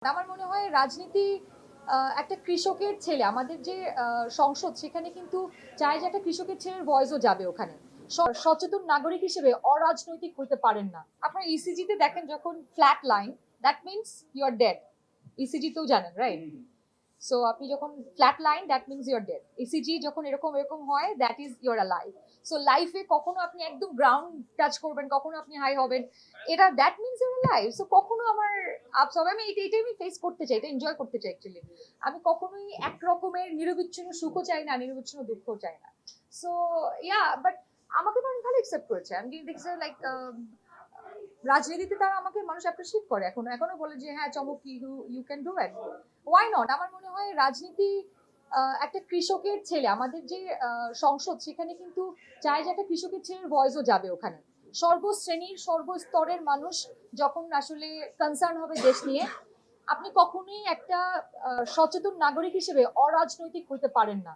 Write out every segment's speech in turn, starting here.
আমার মনে হয় রাজনীতি একটা কৃষকের ছেলে আমাদের যে সংসদ সেখানে কিন্তু চায় যে একটা কৃষকের ছেলের ভয়েসও যাবে ওখানে সচেতন নাগরিক হিসেবে অরাজনৈতিক হতে পারেন না। আপনার ইসিজি তে দেখেন যখন flat line, that means you are dead. ECG তেও জানেন, রাইট? সো আপনি যখন flat line, that means you're dead. ECG যখন এরকম এরকম হয়, that is your life. So লাইফে কখনো আপনি একদম গ্রাউন্ড টাচ করবেন, কখনো আপনি হাই হবেন, এটা that means your life. So কখনো আমার আপস হবে, আমি এটাই আমি ফেস করতে চাই, এটা এনজয় করতে চাই অ্যাকচুয়ালি। আমি কখনোই একরকমের নিরবিচ্ছিন্ন সুখও চাই না, নিরবিচ্ছিন্ন দুঃখও চাই না। সো ইয়া, বাট আমাকে মানুষ ভালো অ্যাকসেপ্ট করেছে। আমি দেখছি লাইক রাজনীতিতে তারা আমাকে মানুষ অ্যাপ্রিসিয়েট করে, এখনো এখনো বলে যে হ্যাঁ চমক, you can do it, why not. আমার মনে হয় রাজনীতি একটা কৃষকের ছেলে আমাদের যে সংসদ সেখানে কিন্তু চায় যে একটা কৃষকের ছেলের ভয়েসও যাবে ওখানে। সর্বশ্রেণীর সর্বস্তরের মানুষ যখন আসলে কনসার্ন হবে দেশ নিয়ে, আপনি কখনোই একটা সচেতন নাগরিক হিসেবে অরাজনৈতিক হতে পারেন না।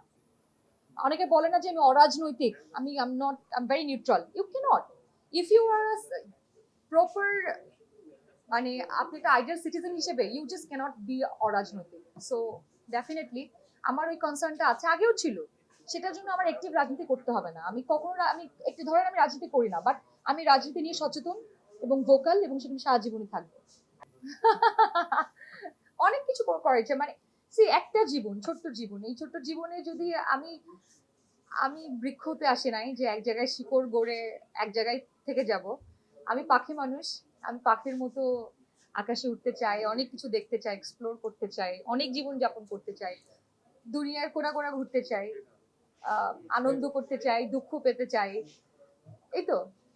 অনেকে বলে না যে আমি অরাজনৈতিক, আমি I am not, I am very neutral. You can't. If you are proper, মানে আপনি একটা আইডিয়াল সিটিজেন হিসেবে ইউ জাস্ট ক্যানট বি অরাজনৈতিক। সো ডেফিনেটলি আমার ওই কনসার্নটা আছে, আগেও ছিল। সেটার জন্য আমার অ্যাক্টিভ রাজনীতি করতে হবে না। আমি কখনো আমি একটি ধরেন আমি রাজনীতি করি না, বাট আমি রাজনীতি নিয়ে সচেতন এবং ভোকাল, এবং সেটা সারা জীবনই থাকবে। অনেক কিছু করেছে, মানে একটা জীবন, ছোট্ট জীবন, এই ছোট্ট জীবনে যদি আমি আমি বৃক্ষতে আসি নাই যে এক জায়গায় শিকড় গড়ে এক জায়গায় থেকে যাব। আমি পাখি মানুষ। আমি পাখির মতো আকাশে উঠতে চাই, অনেক কিছু দেখতে চাই, এক্সপ্লোর করতে চাই, অনেক জীবন যাপন করতে চাই, দুনিয়ার কোনা কোনা ঘুরতে চাই, আনন্দ করতে চাই, দুঃখ পেতে চাই, এই তো।